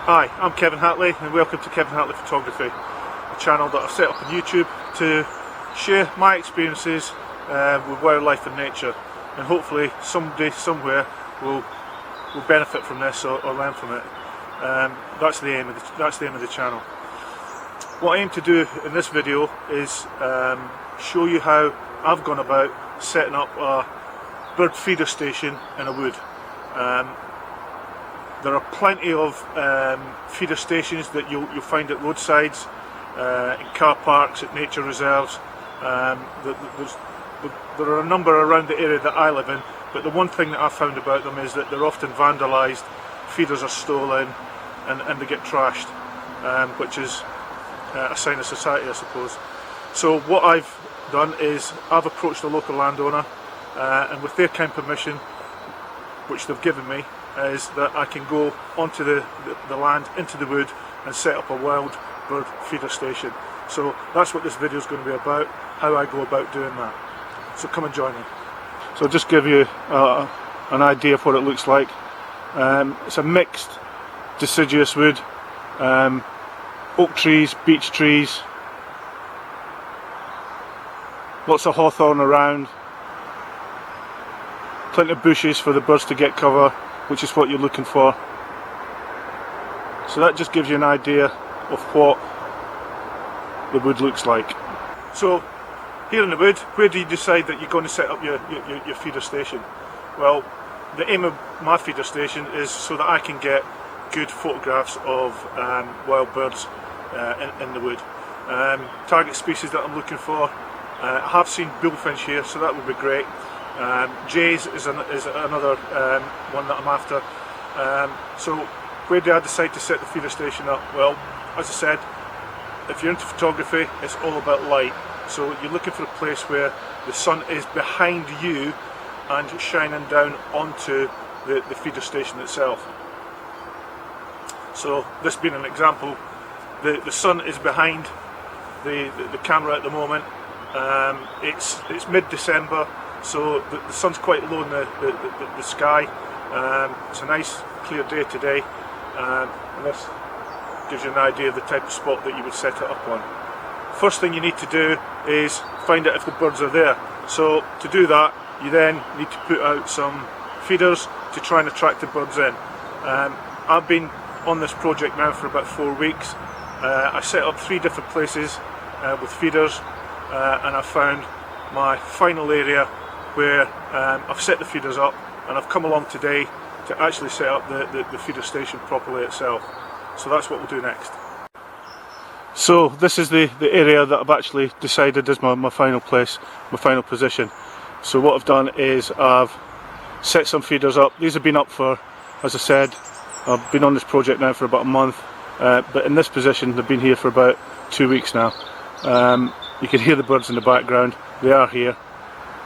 Hi, I'm Kevin Hatley and welcome to Kevin Hatley Photography, a channel that I've set up on YouTube to share my experiences with wildlife and nature, and hopefully somebody somewhere will benefit from this or learn from it. That's the aim of the channel. What I aim to do in this video is show you how I've gone about setting up a bird feeder station in a wood. There are plenty of feeder stations that you'll find at roadsides, in car parks, at nature reserves. There are a number around the area that I live in, but the one thing that I've found about them is that they're often vandalised, feeders are stolen, and they get trashed, which is a sign of society, I suppose. So what I've done is I've approached a local landowner, and with their kind permission, which they've given me, is that I can go onto the land, into the wood, and set up a wild bird feeder station. So that's what this video is going to be about, how I go about doing that. So come and join me. So I'll just give you an idea of what it looks like. It's a mixed deciduous wood, oak trees, beech trees, lots of hawthorn around, plenty of bushes for the birds to get cover, which is what you're looking for. So that just gives you an idea of what the wood looks like. So here in the wood, where do you decide that you're going to set up your feeder station? Well, the aim of my feeder station is so that I can get good photographs of wild birds in the wood. Target species that I'm looking for, I have seen bullfinch here, so that would be great. Jays is another one that I'm after. So where do I decide to set the feeder station up? Well, as I said, if you're into photography, it's all about light. So you're looking for a place where the sun is behind you and shining down onto the feeder station itself. So this being an example, the sun is behind the camera at the moment. It's mid-December, so the sun's quite low in the sky. It's a nice clear day today, and this gives you an idea of the type of spot that you would set it up on. First thing you need to do is find out if the birds are there. So to do that, you then need to put out some feeders to try and attract the birds in. I've been on this project now for about 4 weeks. I set up 3 different places with feeders, and I found my final area where I've set the feeders up, and I've come along today to actually set up the feeder station properly itself. So that's what we'll do next. So this is the area that I've actually decided is my final place, my final position. So what I've done is I've set some feeders up. These have been up for, as I said, I've been on this project now for about a month, but in this position they've been here for about 2 weeks now. You can hear the birds in the background, they are here.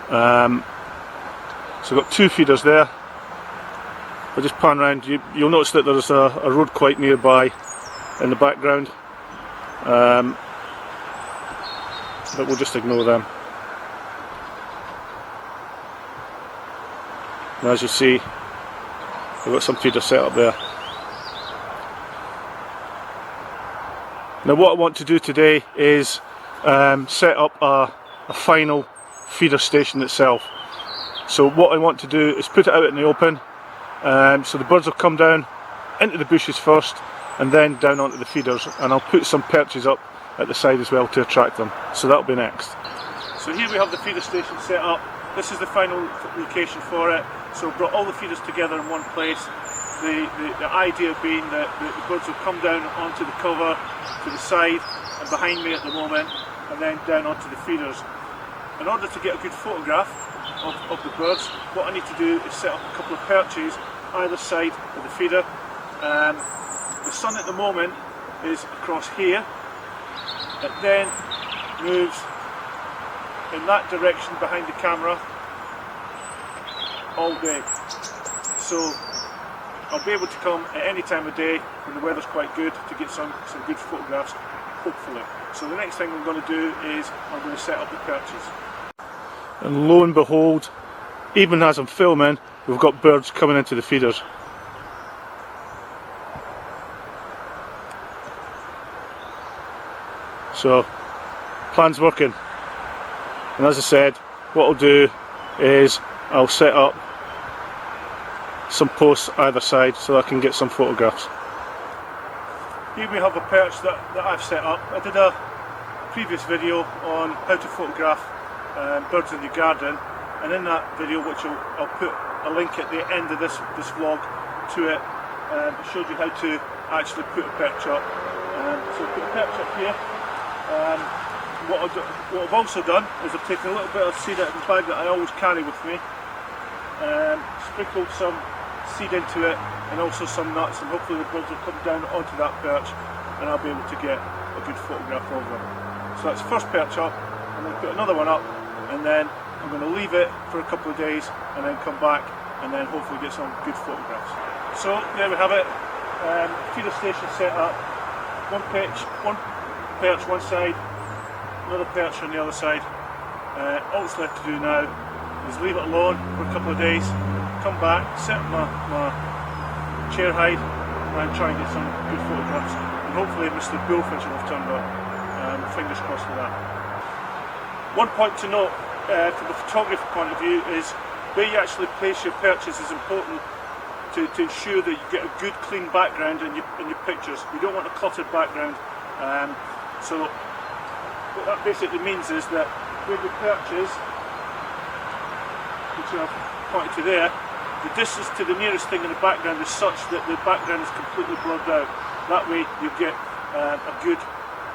So I've got 2 feeders there. If I just pan around, you'll notice that there's a road quite nearby in the background, but we'll just ignore them. And as you see, we've got some feeders set up there. Now what I want to do today is set up a final feeder station itself. So what I want to do is put it out in the open, so the birds will come down into the bushes first and then down onto the feeders, and I'll put some perches up at the side as well to attract them. So that'll be next. So here we have the feeder station set up. This is the final location for it. So I've brought all the feeders together in one place. The idea being that the birds will come down onto the cover, to the side and behind me at the moment, and then down onto the feeders. In order to get a good photograph of the birds, what I need to do is set up a couple of perches either side of the feeder. The sun at the moment is across here. It then moves in that direction behind the camera all day. So I'll be able to come at any time of day when the weather's quite good to get some good photographs, hopefully. So the next thing I'm going to do is I'm going to set up the perches. And lo and behold, even as I'm filming, we've got birds coming into the feeders. So plan's working, and as I said, what I'll do is I'll set up some posts either side so I can get some photographs. Here we have a perch that I've set up. I did a previous video on how to photograph birds in your garden, and in that video, which I'll put a link at the end of this vlog to it, it showed you how to actually put a perch up. So put a perch up here. What I've also done is I've taken a little bit of seed out of the bag that I always carry with me, sprinkled some seed into it and also some nuts, and hopefully the birds will come down onto that perch and I'll be able to get a good photograph of them. So that's the first perch up. I'm going to put another one up, and then I'm going to leave it for a couple of days and then come back and then hopefully get some good photographs. So there we have it, feeder station set up, one perch one side, another perch on the other side. All that's left to do now is leave it alone for a couple of days, come back, set up my chair hide and try and get some good photographs, and hopefully Mr. Bullfinch will have turned up. Fingers crossed for that. One point to note from the photography point of view is where you actually place your perches is important to ensure that you get a good clean background in your pictures. You don't want a cluttered background. So what that basically means is that where your perches, which I've pointed to there, the distance to the nearest thing in the background is such that the background is completely blurred out. That way you get a good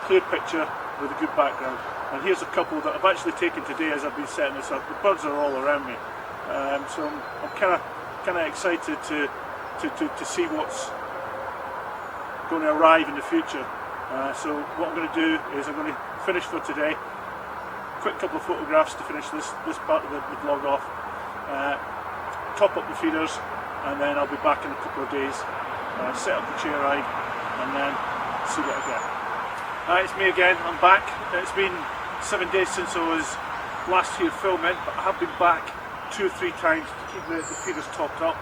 clear picture with a good background. And here's a couple that I've actually taken today as I've been setting this up. The birds are all around me, so I'm kind of excited to see what's going to arrive in the future. So what I'm going to do is I'm going to finish for today. Quick couple of photographs to finish this part of the vlog off. Top up the feeders, and then I'll be back in a couple of days, set up the chair ride, and then see what I get. It's me again, I'm back. It's been 7 days since I was last here filming, but I have been back 2 or 3 times to keep the feeders topped up.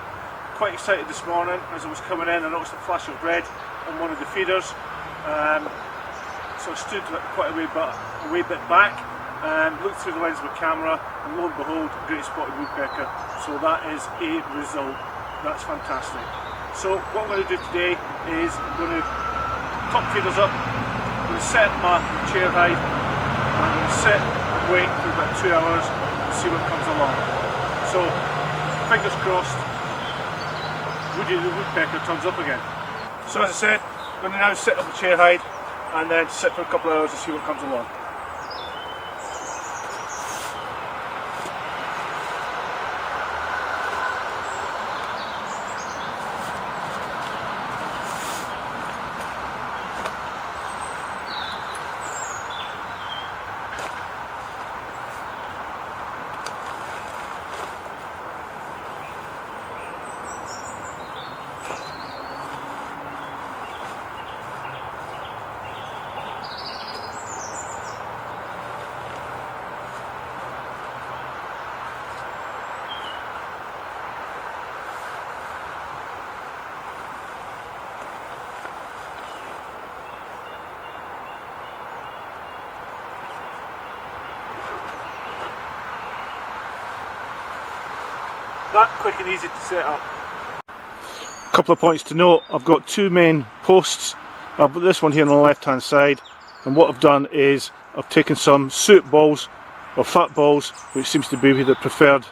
Quite excited this morning. As I was coming in, I noticed a flash of red on one of the feeders, so I stood quite a wee bit back, looked through the lens of the camera, and lo and behold, a great spotted woodpecker. So that is a result. That's fantastic. So what I'm going to do today is I'm going to top feeders up, I'm going to set my chair hide, and I'm going to sit and wait for about 2 hours and see what comes along. So fingers crossed, Woody the woodpecker turns up again. So as I said, I'm going to now set up the chair hide and then sit for a couple of hours and see what comes along. That quick and easy to set up. A couple of points to note. I've got 2 main posts. I've got this one here on the left hand side, and what I've done is I've taken some suet balls or fat balls, which seems to be the preferred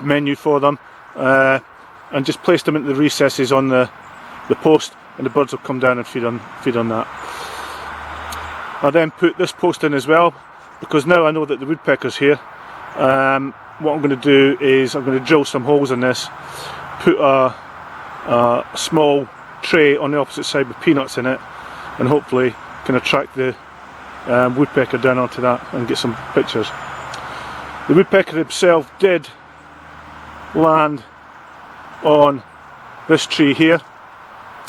menu for them, and just placed them into the recesses on the post, and the birds will come down and feed on that. I then put this post in as well, because now I know that the woodpecker's here. What I'm going to do is I'm going to drill some holes in this, put a small tray on the opposite side with peanuts in it, and hopefully can attract the woodpecker down onto that and get some pictures. The woodpecker himself did land on this tree here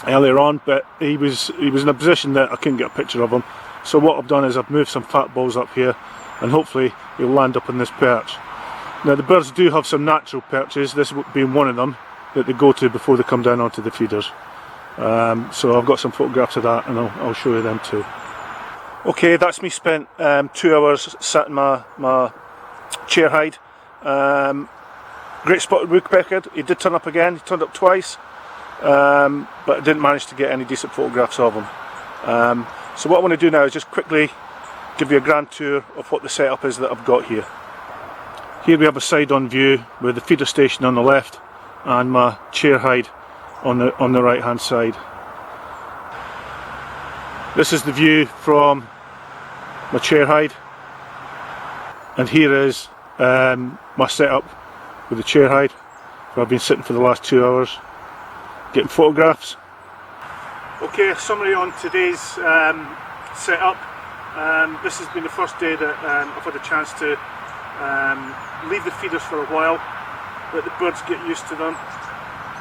earlier on, but he was in a position that I couldn't get a picture of him. So what I've done is I've moved some fat balls up here, and hopefully he'll land up on this perch. Now the birds do have some natural perches, this being one of them, that they go to before they come down onto the feeders. So I've got some photographs of that, and I'll show you them too. Okay, that's me spent 2 hours sat in my chair hide. Great spotted woodpecker. He did turn up again. He turned up twice, but I didn't manage to get any decent photographs of him. So what I want to do now is just quickly give you a grand tour of what the setup is that I've got here. Here we have a side-on view with the feeder station on the left and my chair hide on the right hand side. This is the view from my chair hide, and here is my setup with the chair hide where I've been sitting for the last 2 hours getting photographs. Okay, a summary on today's setup. This has been the first day that I've had a chance to leave the feeders for a while, let the birds get used to them.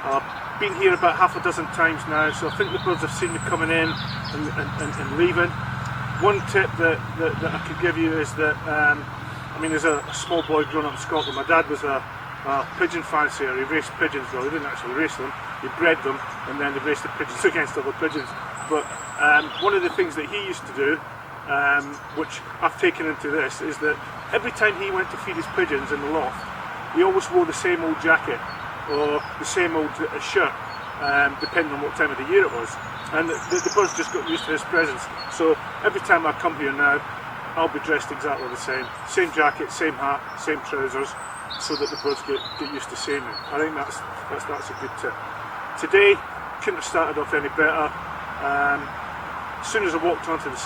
I've been here about half a dozen times now, so I think the birds have seen me coming in and leaving. One tip that I could give you is that, I mean, there's a small boy growing up in Scotland. My dad was a pigeon fancier. He raced pigeons. Well, he didn't actually race them, he bred them, and then he raced the pigeons against other pigeons. But one of the things that he used to do, which I've taken into this, is that every time he went to feed his pigeons in the loft, he always wore the same old jacket or the same old shirt, depending on what time of the year it was. And the birds just got used to his presence. So every time I come here now, I'll be dressed exactly the same. Same jacket, same hat, same trousers, so that the birds get used to seeing me. I think that's a good tip. Today, couldn't have started off any better. As soon as I walked onto the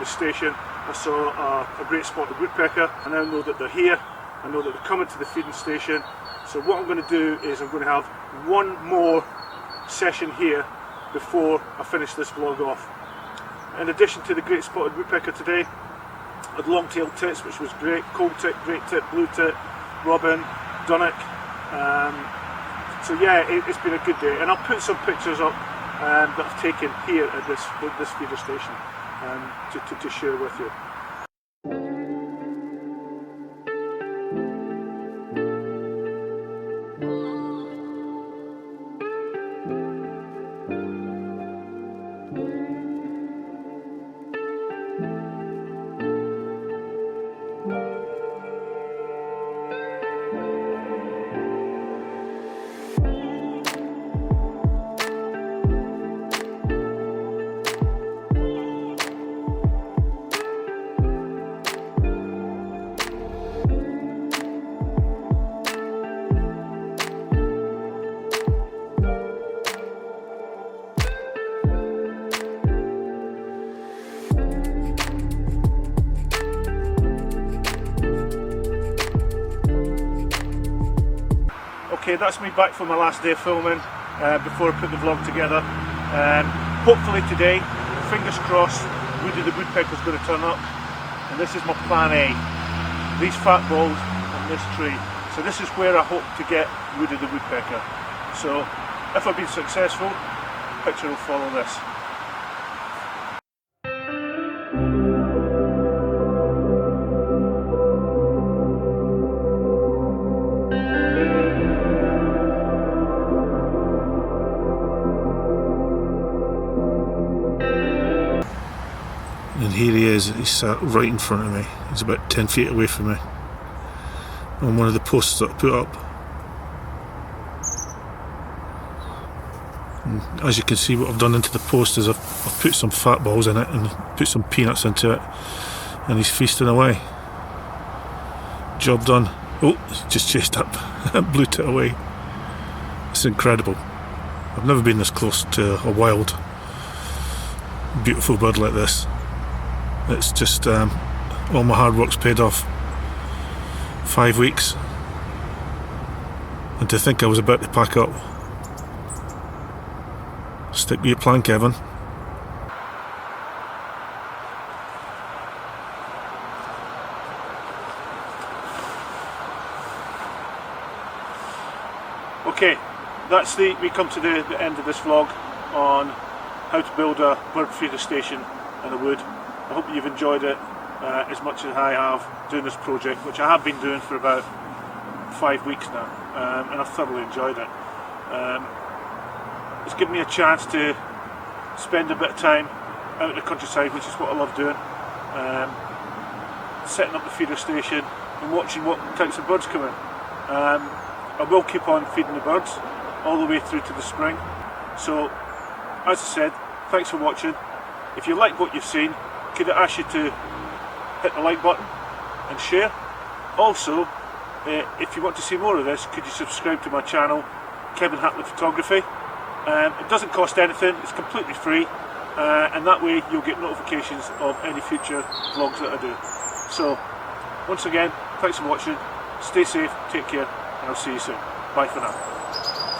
station, I saw a great spotted woodpecker. I now know that they're here. I know that they're coming to the feeding station. So what I'm going to do is I'm going to have one more session here before I finish this vlog off. In addition to the great spotted woodpecker today, I had long-tailed tits, which was great, cold tit, great tit, blue tit, robin, dunnock. So yeah, it's been a good day, and I'll put some pictures up that I've taken here at this feeder station to share with you. Okay, that's me back for my last day of filming before I put the vlog together. Hopefully today, fingers crossed, Woody the woodpecker's going to turn up, and this is my plan A. These fat balls on this tree. So this is where I hope to get Woody the woodpecker. So if I've been successful, a picture will follow this. And here he is, he's sat right in front of me. He's about 10 feet away from me on one of the posts that I put up. And as you can see, what I've done into the post is I've put some fat balls in it and put some peanuts into it, and he's feasting away. Job done. Oh, he's just chased up and blew it away. It's incredible. I've never been this close to a wild, beautiful bird like this. It's just all my hard work's paid off. 5 weeks, and to think I was about to pack up. Stick with your plan, Kevin. Okay, we come to the end of this vlog on how to build a bird feeder station in the wood. I hope you've enjoyed it as much as I have doing this project, which I have been doing for about 5 weeks now, and I've thoroughly enjoyed it. It's given me a chance to spend a bit of time out in the countryside, which is what I love doing. Setting up the feeder station and watching what types of birds come in. I will keep on feeding the birds all the way through to the spring. So, as I said, thanks for watching. If you like what you've seen, could I ask you to hit the like button and share? Also, if you want to see more of this, could you subscribe to my channel, Kevin Hatley Photography? It doesn't cost anything, it's completely free, and that way you'll get notifications of any future vlogs that I do. So, once again, thanks for watching, stay safe, take care, and I'll see you soon. Bye for now.